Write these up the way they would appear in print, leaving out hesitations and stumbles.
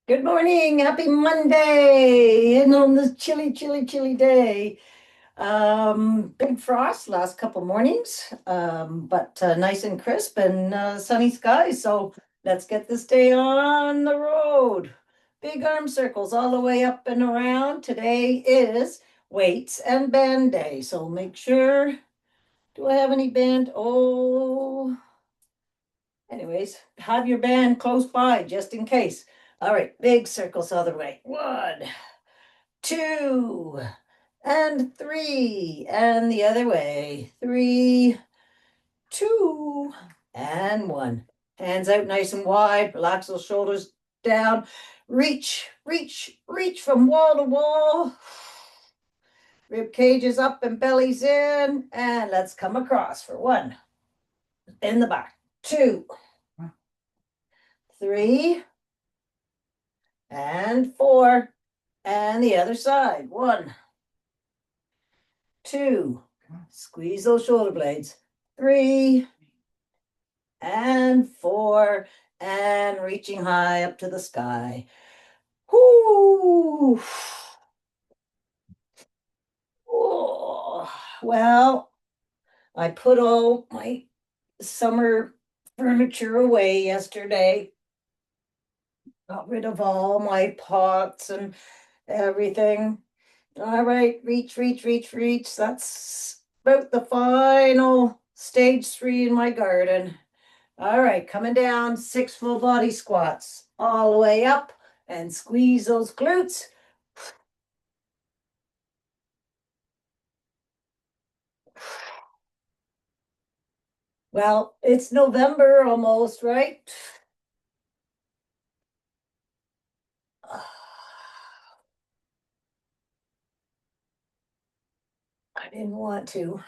Good morning. Happy Monday. And on this chilly day. Big frost last couple mornings, but nice and crisp and sunny skies. So let's get this day on the road. Big arm circles all the way up and around. Today is weights and band day. So make sure, do I have any band? Oh, anyways, have your band close by just in case. All right, big circles all the way. One, two, and three, and the other way. Three, two, and one. Hands out nice and wide. Relax those shoulders down. Reach from wall to wall. Rib cages up and bellies in. And let's come across for one. In the back. Two, three, and four. And the other side. One, two. Squeeze those shoulder blades. Three, and four, and reaching high up to the sky. Whoo! Oh, well, I put all my summer furniture away yesterday. Got rid of all my pots and everything. All right, reach. That's about the final stage 3 in my garden. All right, coming down, 6 full body squats, all the way up and squeeze those glutes. Well, it's November almost, right? I didn't want to,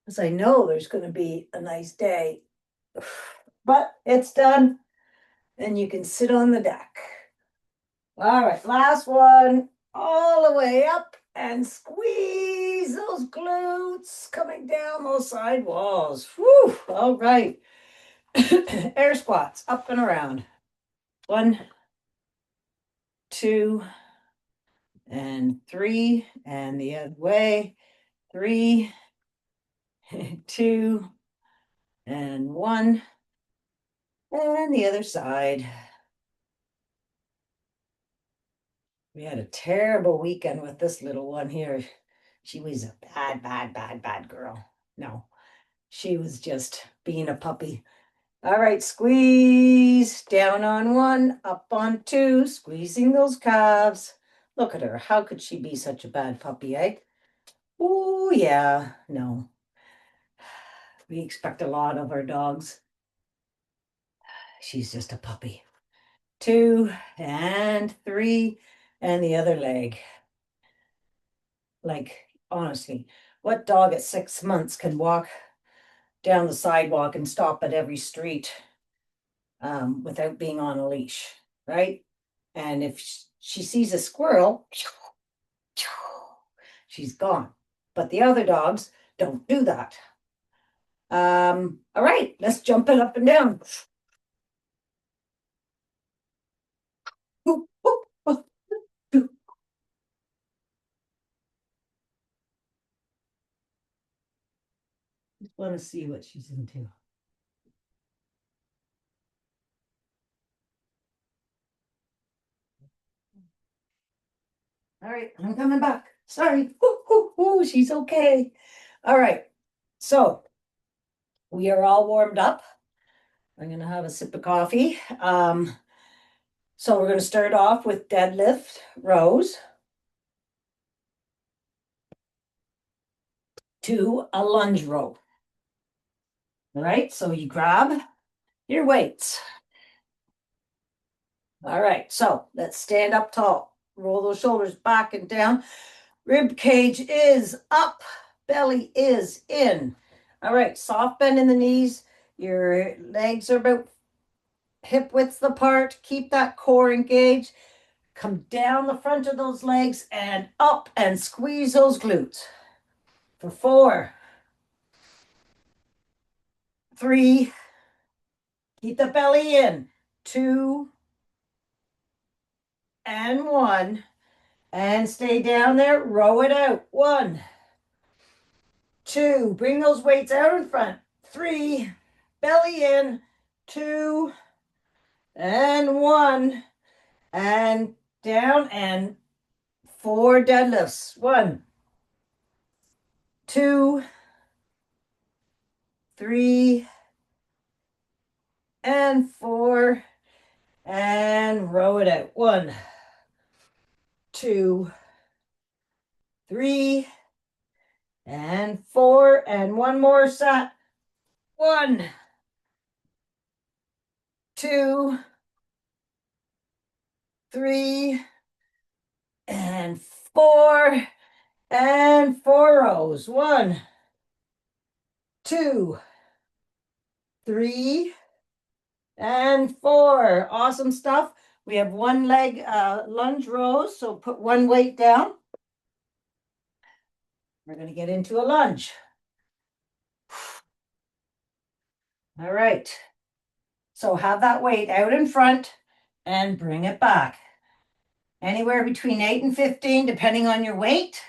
because I know there's going to be a nice day. But it's done, and you can sit on the deck. All right, last one, all the way up and squeeze those glutes coming down those side walls. Whew, all right. Air squats up and around. One, two, and three, and the other way. Three, two, and one, and the other side. We had a terrible weekend with this little one here. She was a bad girl. No, she was just being a puppy. All right, squeeze down on one, up on two, squeezing those calves. Look at her. How could she be such a bad puppy, eh? Oh, yeah, no. We expect a lot of our dogs. She's just a puppy. Two and three, and the other leg. Like, honestly, what dog at 6 months can walk down the sidewalk and stop at every street without being on a leash, right? And if she sees a squirrel, she's gone. But the other dogs don't do that. All right, let's jump it up and down. Just want to see what she's into. All right, I'm coming back. Sorry. She's okay. All right. So we are all warmed up. I'm gonna have a sip of coffee. So we're gonna start off with deadlift rows to a lunge row. All right, so you grab your weights. All right, so let's stand up tall. Roll those shoulders back and down. Rib cage is up, belly is in. All right, soft bend in the knees. Your legs are about hip width apart. Keep that core engaged. Come down the front of those legs and up and squeeze those glutes. For four, three, keep the belly in. 2, and 1. And stay down there, row it out. 1, 2, bring those weights out in front. 3, belly in. 2, and 1, and down, and 4 deadlifts. 1, 2, 3, and 4, and row it out. 1, 2, 3, and 4, and one more set. 1, 2, 3, and 4, and 4 rows. 1, 2, 3, and 4. Awesome stuff. We have one leg lunge rows, so put one weight down. We're going to get into a lunge. All right. So have that weight out in front and bring it back. Anywhere between 8 and 15, depending on your weight.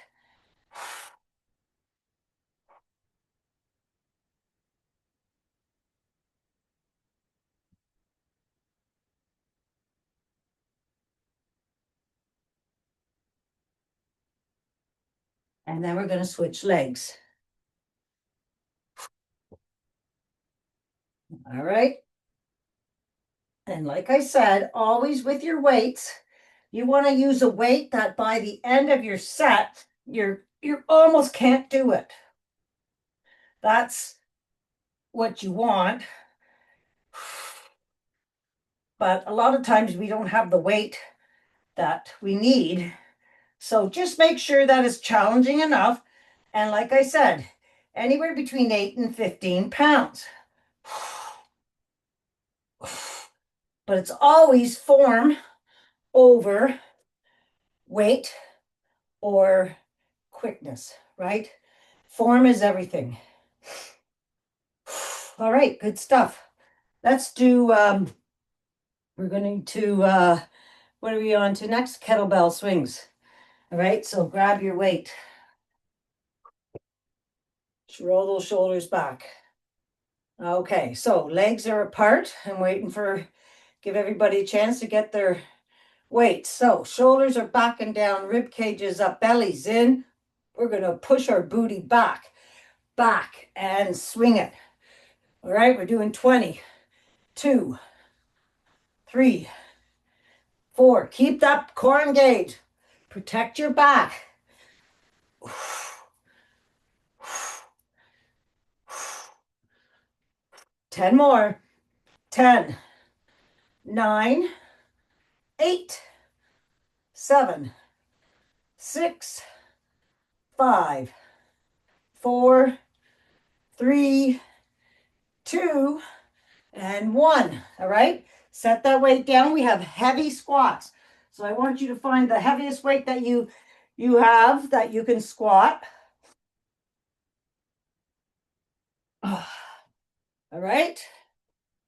And then we're going to switch legs. All right. And like I said, always with your weights, you want to use a weight that by the end of your set, you almost can't do it. That's what you want. But a lot of times we don't have the weight that we need. So just make sure that it's challenging enough. And like I said, anywhere between 8 and 15 pounds. But it's always form over weight or quickness, right? Form is everything. All right, good stuff. Let's do, we're going to, what are we on to next? Kettlebell swings. All right, so grab your weight. Just roll those shoulders back. Okay, so legs are apart. I'm waiting for, give everybody a chance to get their weight. So shoulders are back and down, rib cages up, bellies in. We're going to push our booty back, and swing it. All right, we're doing 20, 2, 3, 4. Keep that core engaged. Protect your back. 10 more. 10, 9, 8, 7, 6, 5, 4, 3, 2, and 1. All right, set that weight down. We have heavy squats. So I want you to find the heaviest weight that you have that you can squat. All right.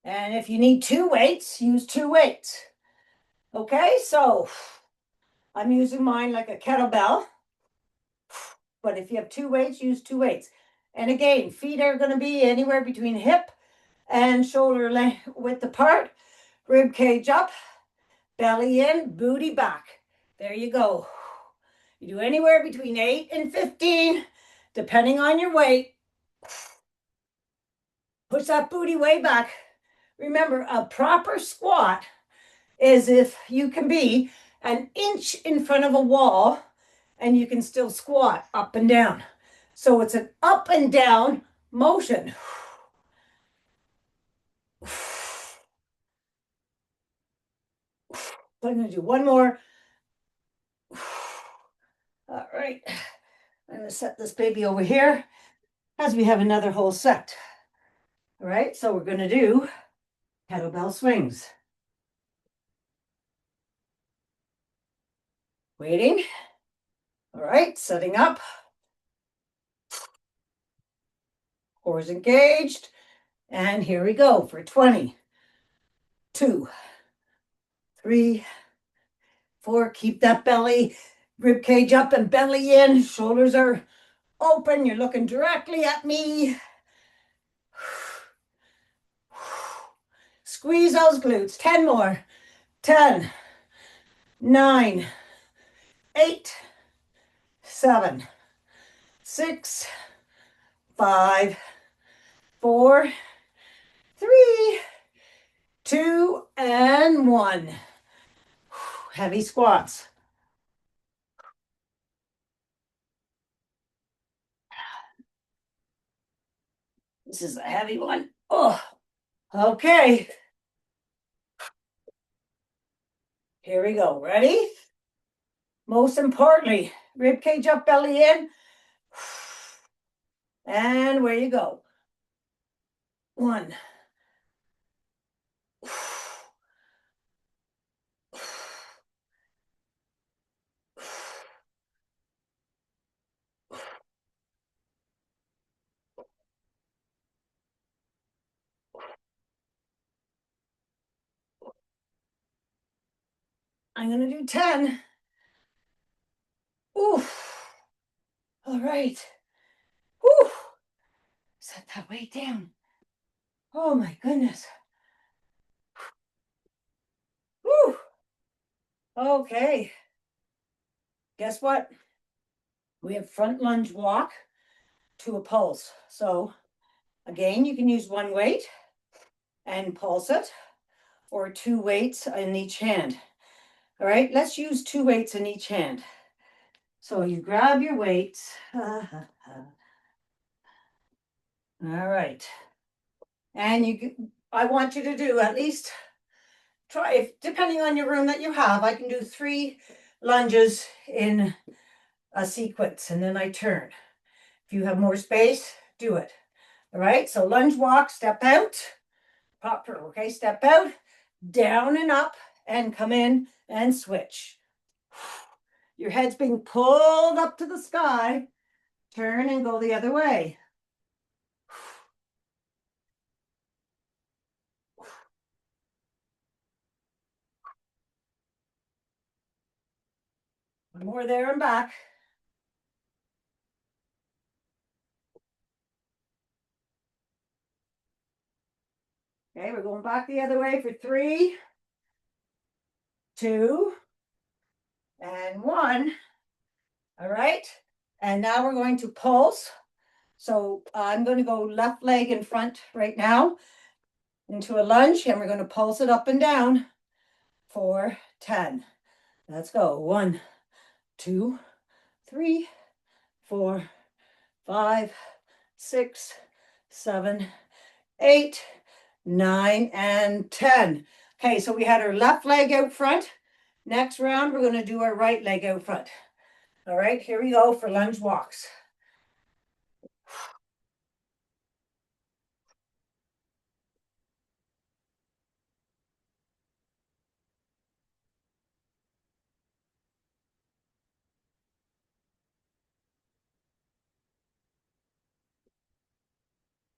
And if you need 2 weights, use 2 weights. Okay, so I'm using mine like a kettlebell. But if you have 2 weights, use 2 weights. And again, feet are going to be anywhere between hip and shoulder width apart. Rib cage up, belly in, booty back. There you go. You do anywhere between 8 and 15, depending on your weight. Push that booty way back. Remember, a proper squat is if you can be an inch in front of a wall and you can still squat up and down. So it's an up and down motion. So I'm going to do one more. All right. I'm going to set this baby over here as we have another whole set. All right. So we're going to do kettlebell swings. Waiting. All right. Setting up. Core is engaged. And here we go for 20, 2, 3, 4. Keep that belly, rib cage up and belly in. Shoulders are open. You're looking directly at me. Squeeze those glutes. 10 more. 10, 9, 8, 7, 6, 5, 4, 3, 2, and 1. Heavy squats. This is a heavy one. Oh, okay. Here we go. Ready? Most importantly, rib cage up, belly in. And where you go. 1. I'm going to do 10. Oof. All right. Whew. Set that weight down. Oh my goodness. Whew. Okay. Guess what? We have front lunge walk to a pulse. So again, you can use one weight and pulse it, or 2 weights in each hand. All right, let's use 2 weights in each hand. So you grab your weights. All right. And I want you to do at least try, if depending on your room that you have, I can do 3 lunges in a sequence and then I turn. If you have more space, do it. All right, so lunge walk, step out, proper, okay, step out, down and up, and come in and switch. Your head's being pulled up to the sky. Turn and go the other way. One more there and back. Okay, we're going back the other way for 3, 2, and 1. All right, and now we're going to pulse. So I'm going to go left leg in front right now into a lunge, and we're going to pulse it up and down for 10. Let's go. 1, 2, 3, 4, 5, 6, 7, 8, 9, and 10. Okay, so we had our left leg out front. Next round, we're going to do our right leg out front. All right, here we go for lunge walks.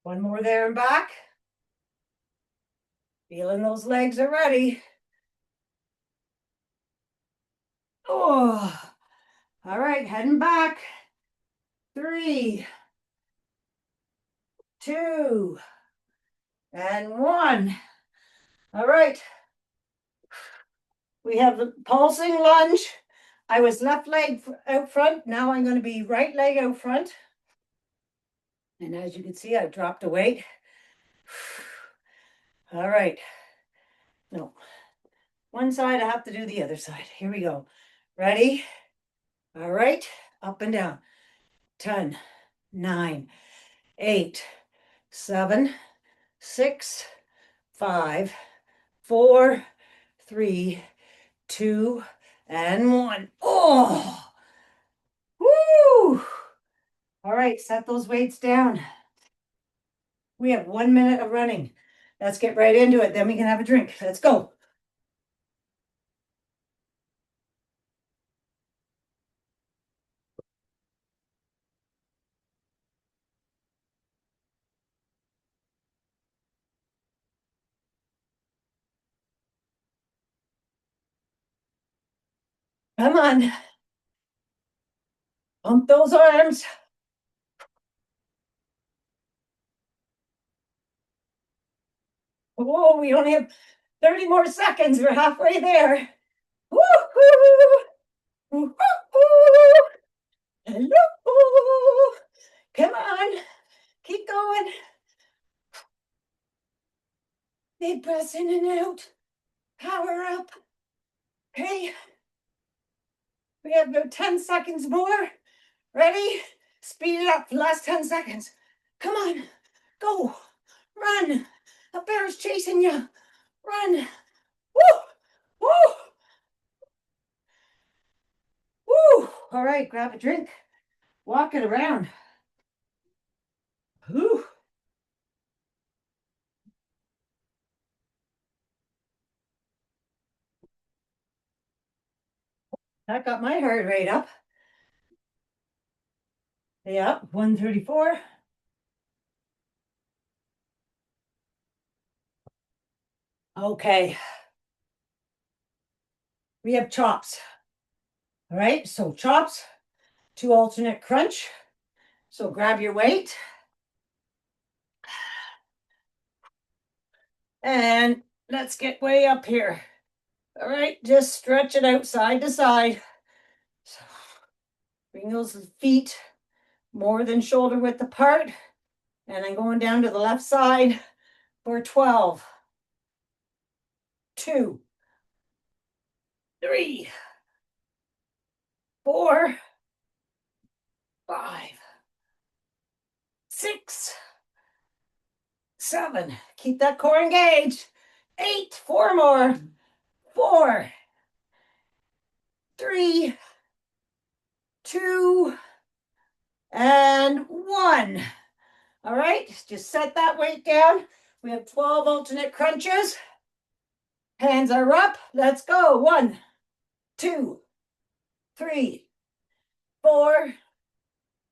One more there and back. Feeling those legs already. Oh, all right, heading back. 3, 2, and 1. All right. We have the pulsing lunge. I was left leg out front. Now I'm going to be right leg out front. And as you can see, I dropped a weight. All right. No. One side, I have to do the other side. Here we go. Ready? All right. Up and down. 10, 9, 8, 7, 6, 5, 4, 3, 2, and 1. Oh, woo! All right, set those weights down. We have 1 minute of running. Let's get right into it. Then we can have a drink. Let's go. Come on. Pump those arms. Oh, we only have 30 more seconds. We're halfway there. Woo-hoo! Woo-hoo! Hello! Come on. Keep going. Deep breaths in and out. Power up. Okay. We have about 10 seconds more. Ready? Speed it up. Last 10 seconds. Come on. Go. Run. A bear's chasing you. Run. Woo! Woo! Woo! All right, grab a drink. Walk it around. Whew. That got my heart rate up. Yeah, 134. Okay. We have chops. All right, so chops, 2 alternate crunch. So grab your weight. And let's get way up here. All right, just stretch it out side to side. So bring those feet more than shoulder width apart. And I'm going down to the left side for 12, 2, 3, 4, 5, 6, 7. Keep that core engaged. 8, 4 more. 4, 3, 2, and 1. All right, just set that weight down. We have 12 alternate crunches. Hands are up. Let's go. 1, 2, 3, 4,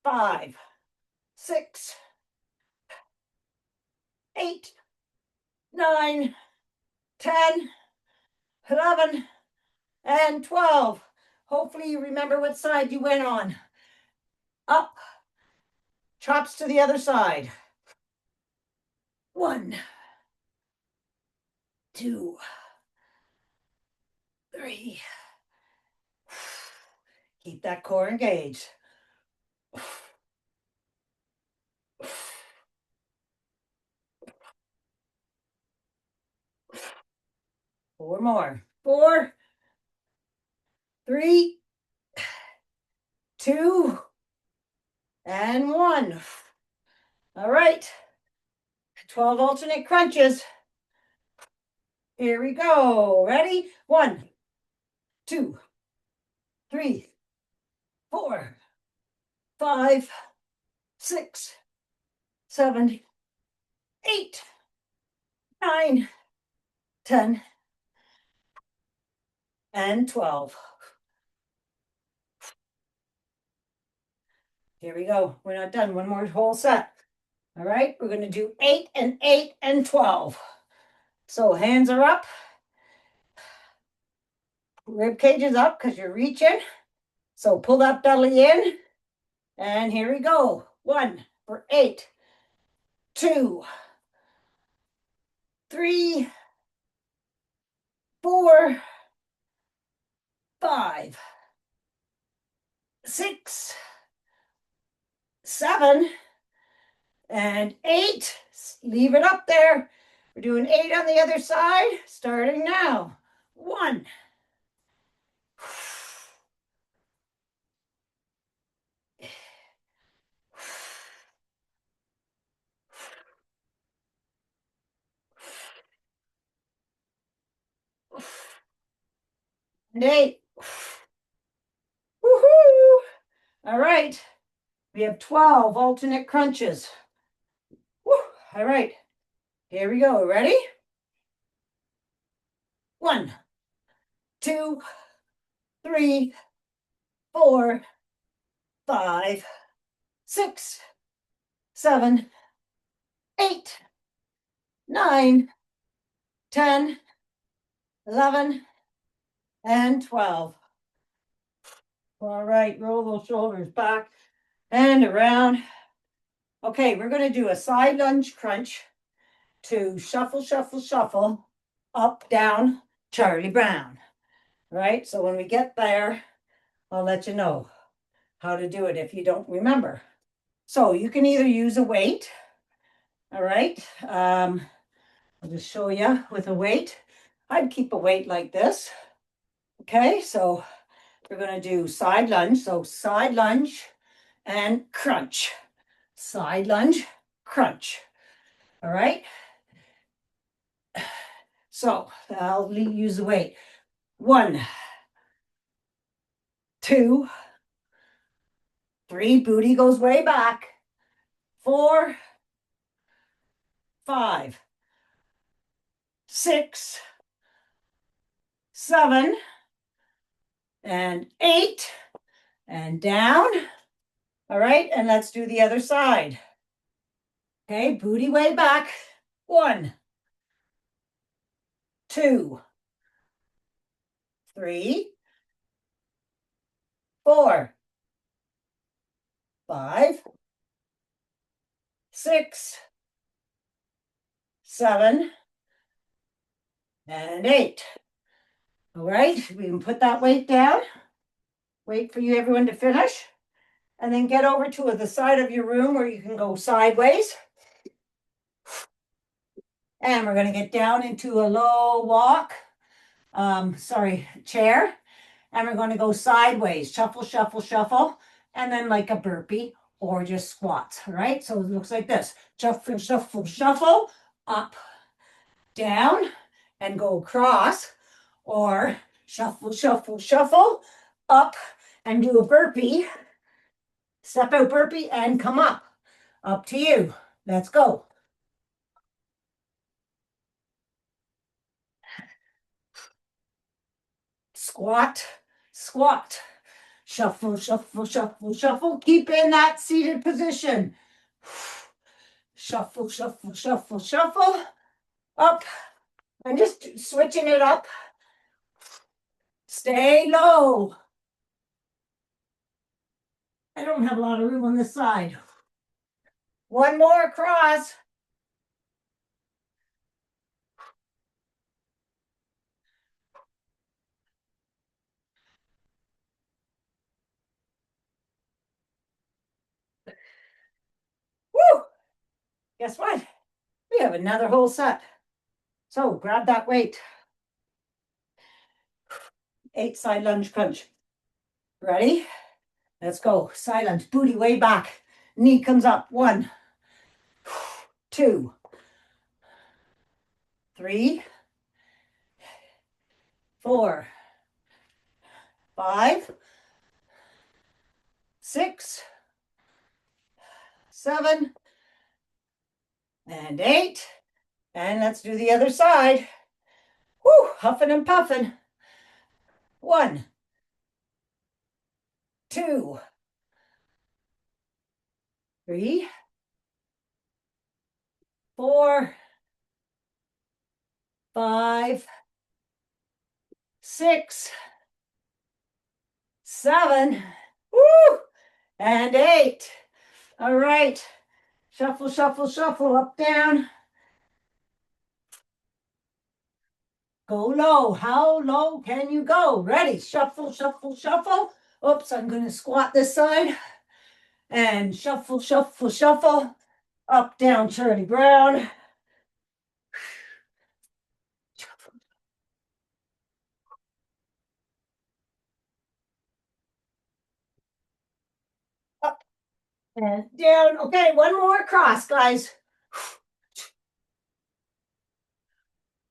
5, 6, 8, 9, 10, 11, and 12. Hopefully you remember what side you went on. Up. Chops to the other side. 1, 2, 3. Keep that core engaged. 4 more. 4, 3, 2, and 1. All right. 12 alternate crunches. Here we go. Ready? 1, 2, 3, 4, 5, 6, 7, 8, 9, 10, and 12. Here we go. We're not done. One more whole set. All right. We're going to do 8 and 8 and 12. So hands are up. Rib cage is up because you're reaching. So pull that belly in. And here we go. 1 for 8. 2, 3, 4, 5, 6, 7, and 8. Leave it up there. We're doing 8 on the other side, starting now. 1. And 8. Woohoo! All right. We have 12 alternate crunches. Woo. All right. Here we go. Ready? 1, 2, 3, 4, 5, 6, 7, 8, 9, 10, 11, and 12. All right, roll those shoulders back and around. Okay, we're going to do a side lunge crunch to shuffle, shuffle, shuffle, up, down, Charlie Brown. Right? So when we get there, I'll let you know how to do it if you don't remember. So you can either use a weight. All right. I'll just show you with a weight. I'd keep a weight like this. Okay, so we're going to do side lunge. So side lunge and crunch. Side lunge, crunch. All right. So I'll use the weight. 1, 2, 3. Booty goes way back. 4, 5, 6, 7, and 8, and down. All right, and let's do the other side. Okay, booty way back. 1, 2, 3, 4, 5, 6, 7, and 8. All right, we can put that weight down. Wait for you everyone to finish. And then get over to the side of your room where you can go sideways. And we're going to get down into a low walk. Chair. And we're going to go sideways. Shuffle, shuffle, shuffle. And then like a burpee or just squats. All right. So it looks like this. Shuffle, shuffle, shuffle. Up, down, and go across. Or shuffle, shuffle, shuffle. Up and do a burpee. Step out burpee and come up. Up to you. Let's go. Squat, squat. Shuffle, shuffle, shuffle, shuffle. Keep in that seated position. Shuffle, shuffle, shuffle, shuffle. Up. I'm just switching it up. Stay low. I don't have a lot of room on this side. One more across. Woo! Guess what? We have another whole set. So grab that weight. 8 side lunge crunch. Ready? Let's go. Side lunge. Booty way back. Knee comes up. 1, 2, 3, 4, 5, 6, 7, and 8. And let's do the other side. Whoo, huffing and puffing. 1, 2, 3, 4, 5, 6, 7, woo, and 8. All right. Shuffle, shuffle, shuffle, up, down. Go low. How low can you go? Ready? Shuffle, shuffle, shuffle. Oops, I'm going to squat this side. And shuffle, shuffle, shuffle. Up, down, Charlie Brown. Up and down. Okay, one more cross, guys.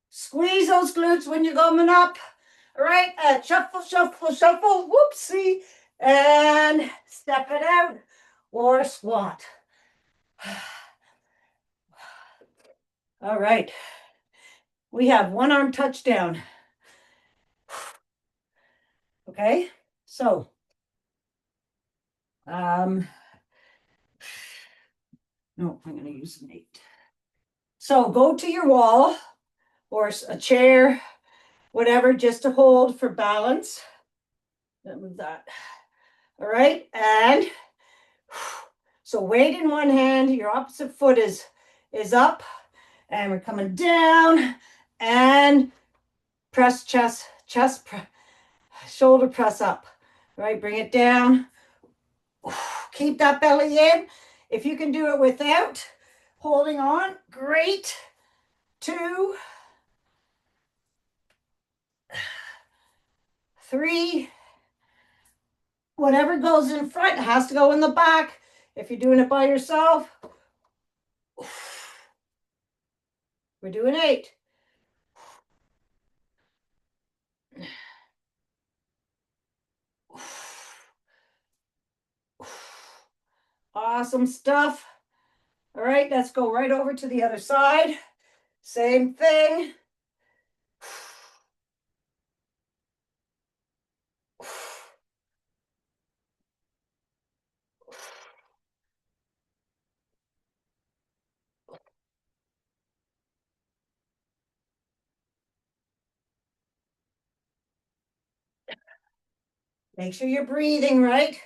Squeeze those glutes when you're coming up. All right, shuffle, shuffle, shuffle. Whoopsie. And step it out or squat. All right. We have one arm touchdown. Okay, so no, I'm going to use an 8. So go to your wall or a chair, whatever, just to hold for balance. Move that. All right, and so weight in one hand, your opposite foot is up, and we're coming down and press chest, shoulder press up. All right, bring it down. Keep that belly in. If you can do it without holding on, great. 2, 3, whatever goes in front has to go in the back. If you're doing it by yourself, we're doing 8. Awesome stuff. All right, let's go right over to the other side. Same thing. Make sure you're breathing right.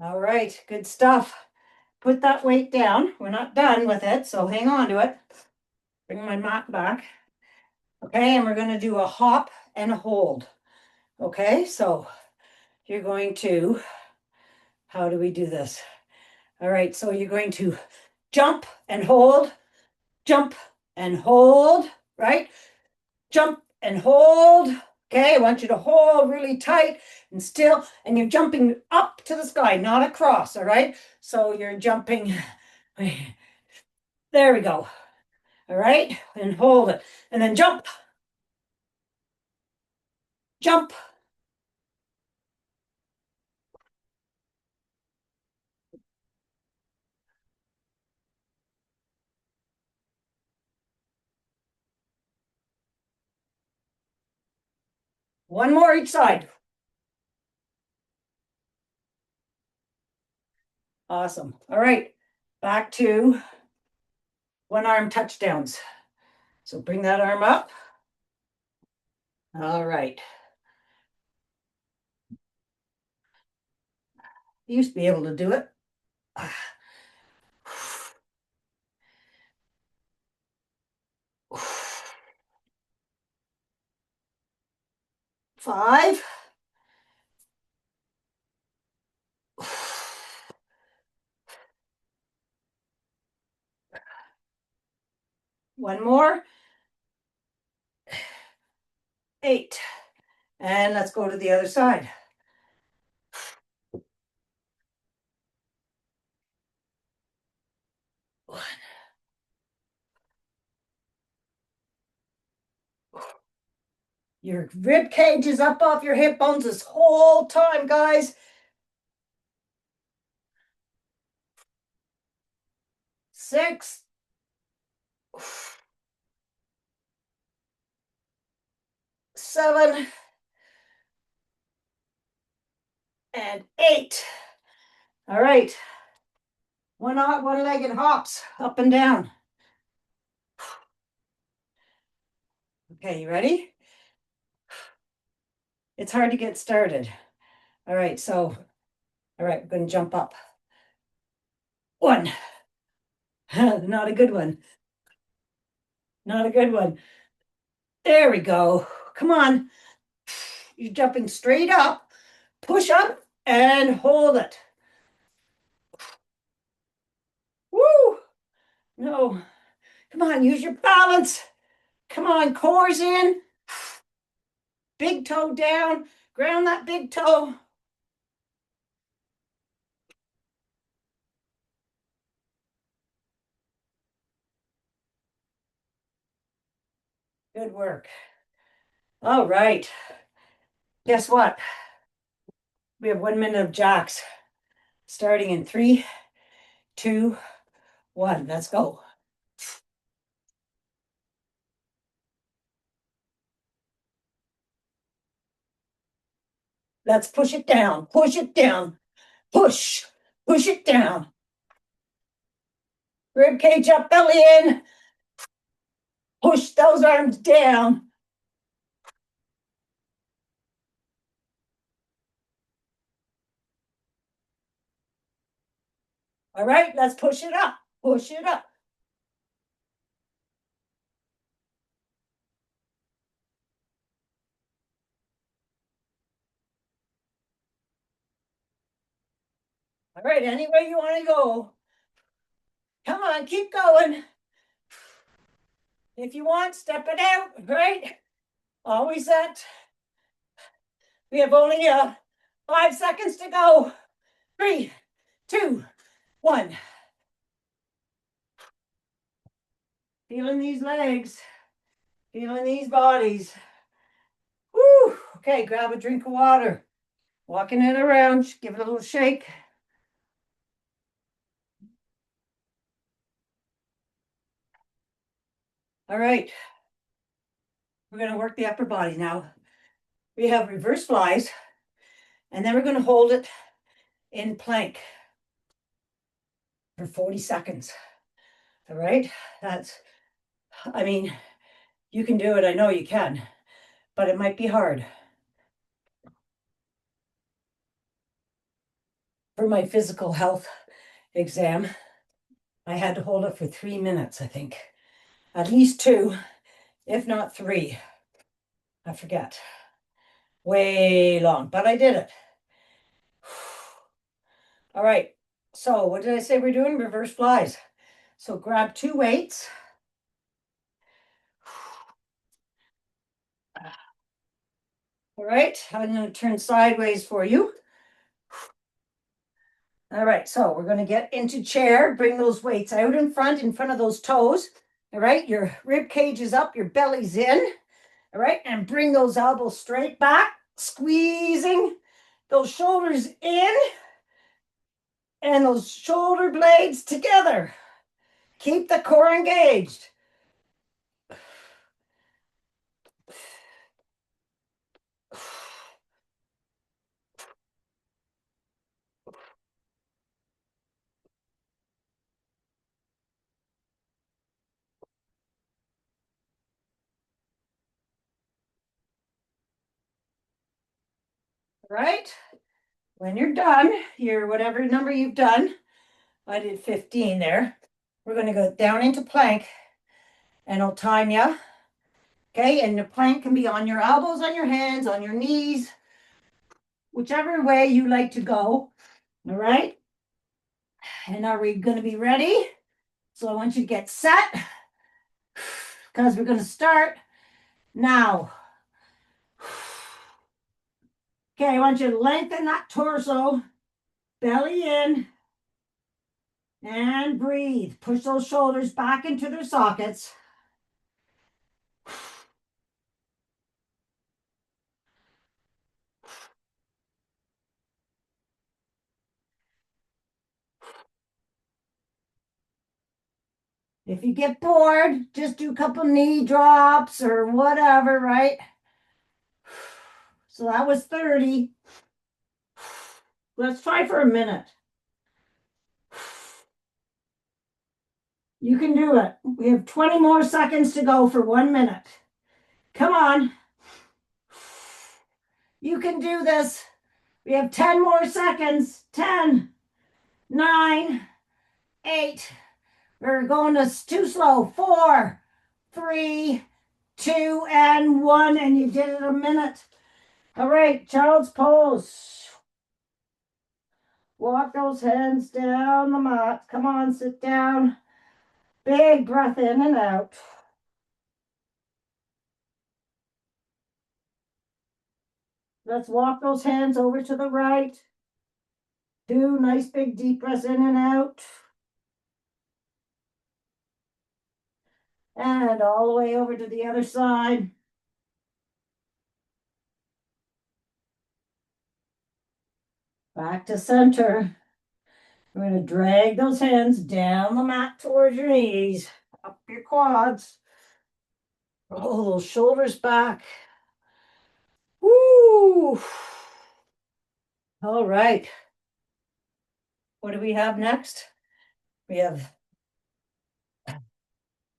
All right, good stuff. Put that weight down. We're not done with it, so hang on to it. Bring my mat back. Okay, and we're going to do a hop and a hold. Okay, so you're going to, how do we do this? All right, so you're going to jump and hold, jump and hold, right? Jump and hold. Okay, I want you to hold really tight and still, and you're jumping up to the sky, not across, all right? So you're jumping, there we go. All right, and hold it, and then jump, jump. One more each side. Awesome. All right, back to one arm touchdowns. So bring that arm up. All right. You used to be able to do it. 5. One more. 8. And let's go to the other side. Your rib cage is up off your hip bones this whole time, guys. 6. 7. And 8. All right. One-legged hops up and down. Okay, you ready? It's hard to get started. All right, so, all right, we're going to jump up. 1. Not a good one. Not a good one. There we go. Come on. You're jumping straight up. Push up and hold it. Woo! No. Come on, use your balance. Come on, core's in. Big toe down. Ground that big toe. Good work. All right. Guess what? We have 1 minute of jacks starting in 3, 2, 1. Let's go. Let's push it down. Push it down. Push. Push it down. Rib cage up, belly in. Push those arms down. All right, let's push it up. Push it up. All right, anywhere you want to go. Come on, keep going. If you want, step it out, right? Always that. We have only 5 seconds to go. 3, 2, 1. Feeling these legs, feeling these bodies. Woo! Okay, grab a drink of water. Walking it around, give it a little shake. All right. We're going to work the upper body now. We have reverse flies, and then we're going to hold it in plank for 40 seconds. All right. I mean, you can do it. I know you can, but it might be hard. For my physical health exam, I had to hold it for 3 minutes, I think. At least 2, if not 3. I forget. Way long, but I did it. All right. So what did I say we're doing? Reverse flies. So grab 2 weights. All right. I'm going to turn sideways for you. All right. So we're going to get into chair. Bring those weights out in front of those toes. All right. Your rib cage is up. Your belly's in. All right. And bring those elbows straight back. Squeezing those shoulders in. And those shoulder blades together. Keep the core engaged. Right? When you're done, your whatever number you've done, I did 15 there. We're going to go down into plank and I'll time you. Okay, and the plank can be on your elbows, on your hands, on your knees, whichever way you like to go. All right. And are we going to be ready? So I want you to get set because we're going to start now. Okay, I want you to lengthen that torso, belly in, and breathe. Push those shoulders back into their sockets. If you get bored, just do a couple knee drops or whatever, right? So that was 30. Let's try for a minute. You can do it. We have 20 more seconds to go for 1 minute. Come on. You can do this. We have 10 more seconds. 10, 9, 8. We're going to too slow. 4, 3, 2, and 1. And you did it a minute. All right, child's pose. Walk those hands down the mat. Come on, sit down. Big breath in and out. Let's walk those hands over to the right. 2 nice big deep breaths in and out. And all the way over to the other side. Back to center. We're going to drag those hands down the mat towards your knees, up your quads. Roll those shoulders back. Woo! All right. What do we have next? We have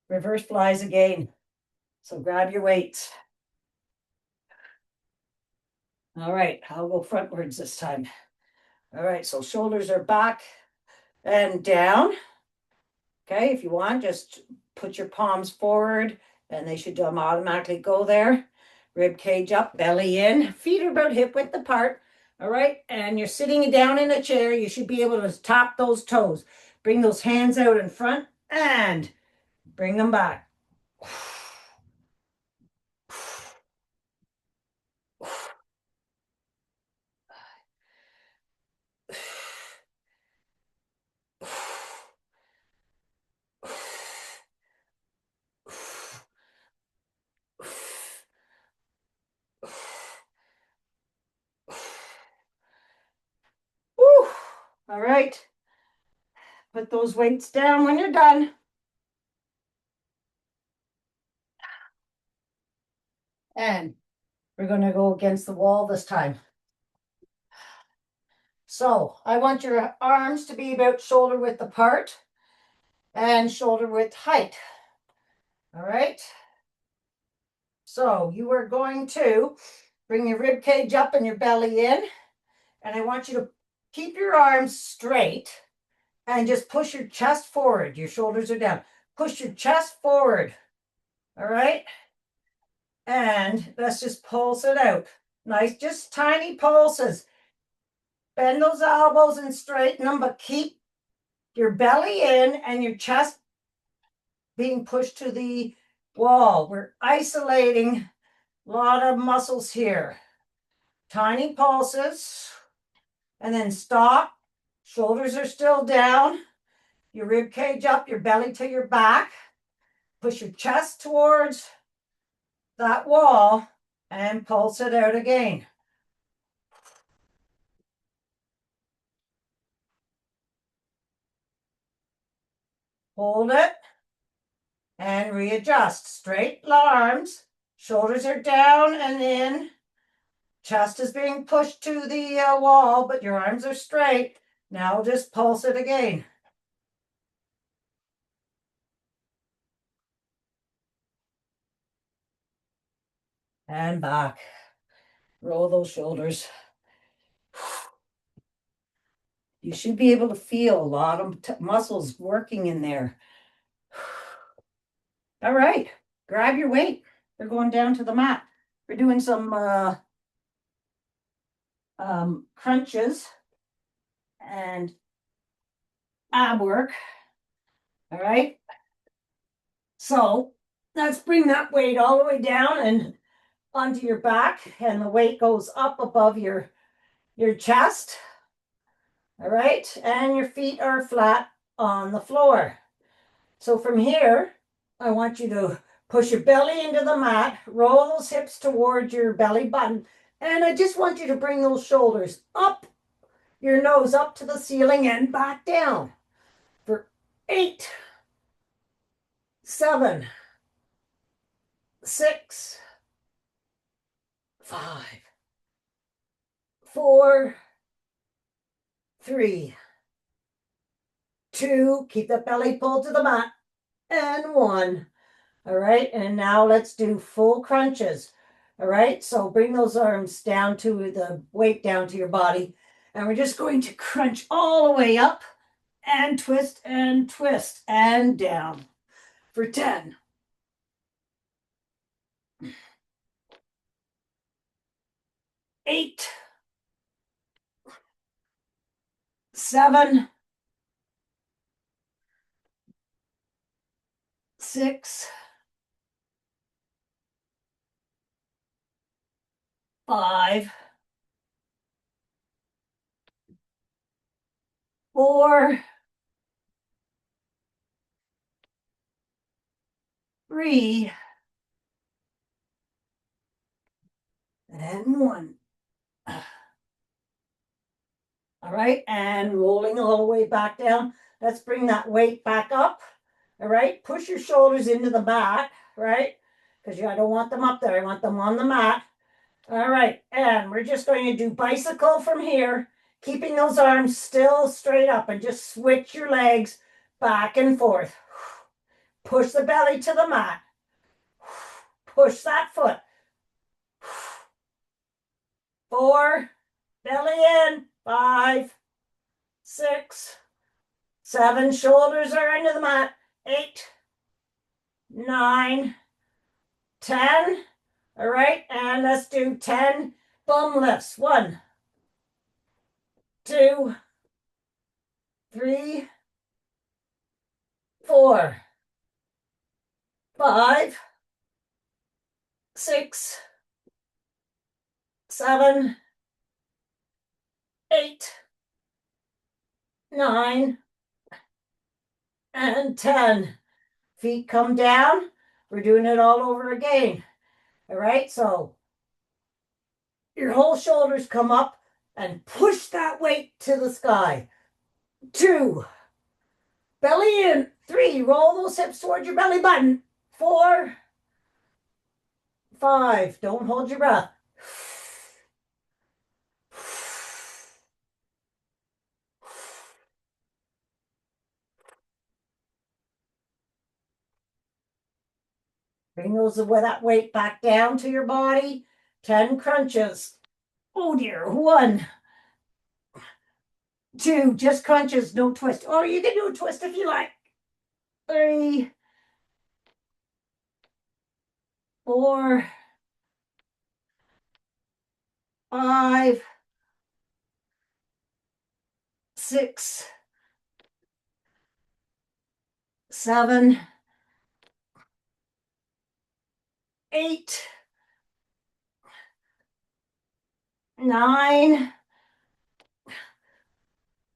reverse flies again. So grab your weights. All right, I'll go frontwards this time. All right, so shoulders are back and down. Okay, if you want, just put your palms forward and they should automatically go there. Rib cage up, belly in, feet are about hip width apart. All right, and you're sitting down in a chair. You should be able to tap those toes. Bring those hands out in front and bring them back. Woo. All right. Put those weights down when you're done. And we're going to go against the wall this time. So I want your arms to be about shoulder width apart and shoulder width height. All right. So you are going to bring your rib cage up and your belly in. And I want you to keep your arms straight and just push your chest forward. Your shoulders are down. Push your chest forward. All right. And let's just pulse it out. Nice, just tiny pulses. Bend those elbows and straighten them, but keep your belly in and your chest being pushed to the wall. We're isolating a lot of muscles here. Tiny pulses. And then stop. Shoulders are still down. Your rib cage up, your belly to your back. Push your chest towards that wall and pulse it out again. Hold it and readjust. Straight arms, shoulders are down and in. Chest is being pushed to the wall, but your arms are straight. Now just pulse it again. And back. Roll those shoulders. You should be able to feel a lot of muscles working in there. All right, grab your weight. We're going down to the mat. We're doing some crunches and ab work. All right. So let's bring that weight all the way down and onto your back, and the weight goes up above your chest. All right, and your feet are flat on the floor. So from here, I want you to push your belly into the mat, roll those hips towards your belly button, and I just want you to bring those shoulders up, your nose up to the ceiling and back down for 8, 7, 6, 5, 4, 3, 2, keep the belly pulled to the mat, and 1. All right, and now let's do full crunches. All right, so bring those arms down to the weight down to your body, and we're just going to crunch all the way up and twist and down for 10. 8, 7, 6, 5, 4, 3, and 1. All right, and rolling all the way back down. Let's bring that weight back up. All right, push your shoulders into the mat, right? Because I don't want them up there. I want them on the mat. All right, and we're just going to do bicycle from here, keeping those arms still straight up, and just switch your legs back and forth. Push the belly to the mat. push that foot. 4, belly in, 5, 6, 7, shoulders are into the mat, 8, 9, 10. All right, and let's do 10 bum lifts. 1, 2, 3, 4, 5, 6, 7, 8, 9, and 10. Feet come down. We're doing it all over again. All right, so your whole shoulders come up and push that weight to the sky. 2, belly in. 3, roll those hips towards your belly button. 4, 5, don't hold your breath. Bring those with that weight back down to your body. 10 crunches. Oh dear. 1, 2, just crunches, no twist. Or you can do a twist if you like. 3, 4, 5, 6, 7, 8, 9.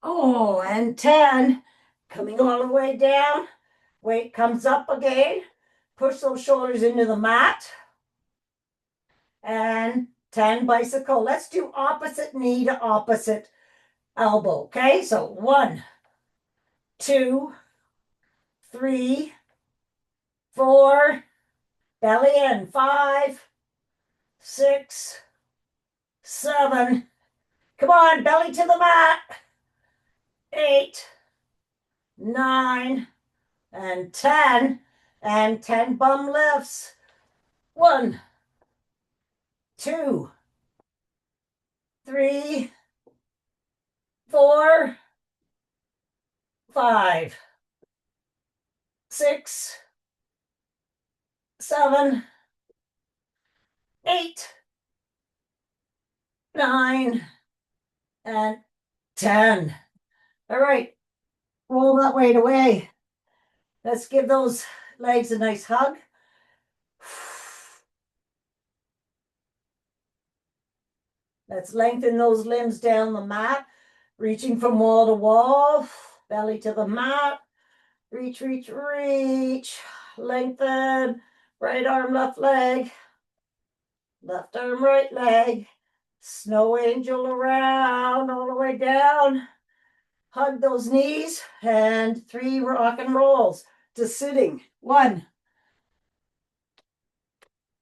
Oh, and 10. Coming all the way down. Weight comes up again. Push those shoulders into the mat. And 10 bicycle. Let's do opposite knee to opposite elbow. Okay, so 1, 2, 3, 4, belly in, 5, 6, 7. Come on, belly to the mat. 8, 9, and 10. And 10 bum lifts. 1, 2, 3, 4, 5, 6, 7, 8, 9, and 10. All right, roll that weight away. Let's give those legs a nice hug. Let's lengthen those limbs down the mat, reaching from wall to wall, belly to the mat. Reach, reach, reach. Lengthen. Right arm, left leg. Left arm, right leg. Snow angel around all the way down. Hug those knees. And 3 rock and rolls to sitting. 1,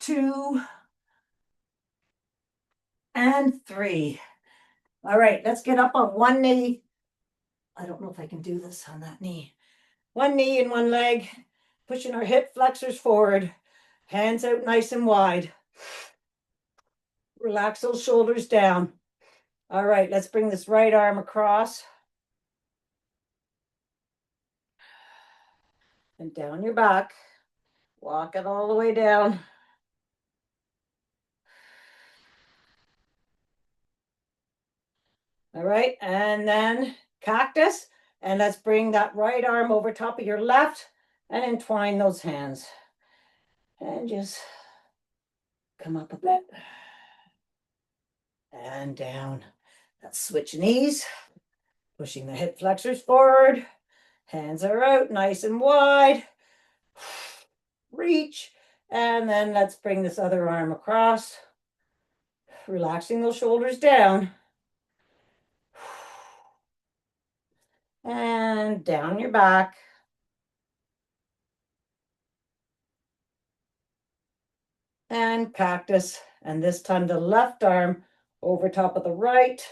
2, and 3. All right, let's get up on one knee. I don't know if I can do this on that knee. One knee and one leg, pushing our hip flexors forward, hands out nice and wide. Relax those shoulders down. All right, let's bring this right arm across. And down your back. Walk it all the way down. All right, and then cactus. And let's bring that right arm over top of your left and entwine those hands. And just come up a bit. And down. Let's switch knees. Pushing the hip flexors forward. Hands are out, nice and wide. Reach. And then let's bring this other arm across. Relaxing those shoulders down. And down your back. And cactus. And this time the left arm over top of the right.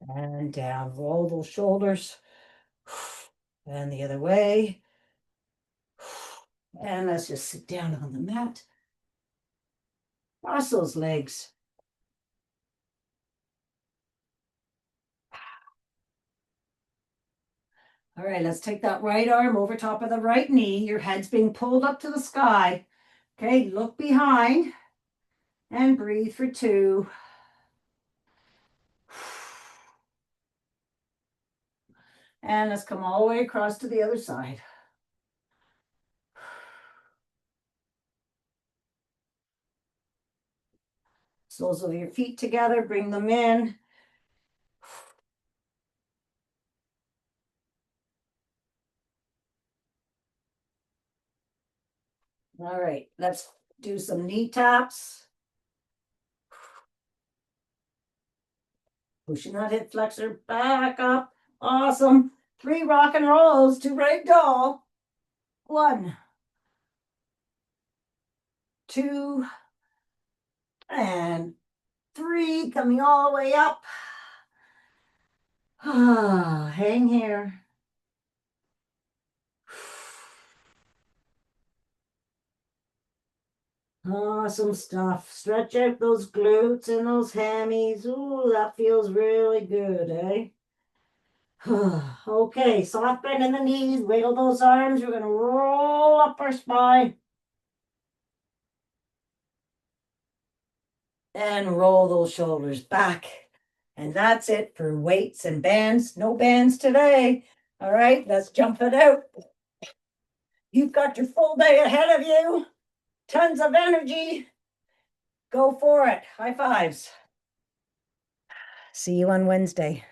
And down, roll those shoulders. And the other way. And let's just sit down on the mat. Cross those legs. All right, let's take that right arm over top of the right knee. Your head's being pulled up to the sky. Okay, look behind and breathe for 2. And let's come all the way across to the other side. Soles of your feet together, bring them in. All right, let's do some knee taps. Pushing that hip flexor back up. Awesome. 3 rock and rolls to ragdoll. 1, 2, and 3. Coming all the way up. Hang here. Awesome stuff. Stretch out those glutes and those hammies. Ooh, that feels really good, eh? Okay, soft bend in the knees, wiggle those arms. We're going to roll up our spine. And roll those shoulders back. And that's it for weights and bands. No bands today. All right, let's jump it out. You've got your full day ahead of you. Tons of energy. Go for it. High fives. See you on Wednesday.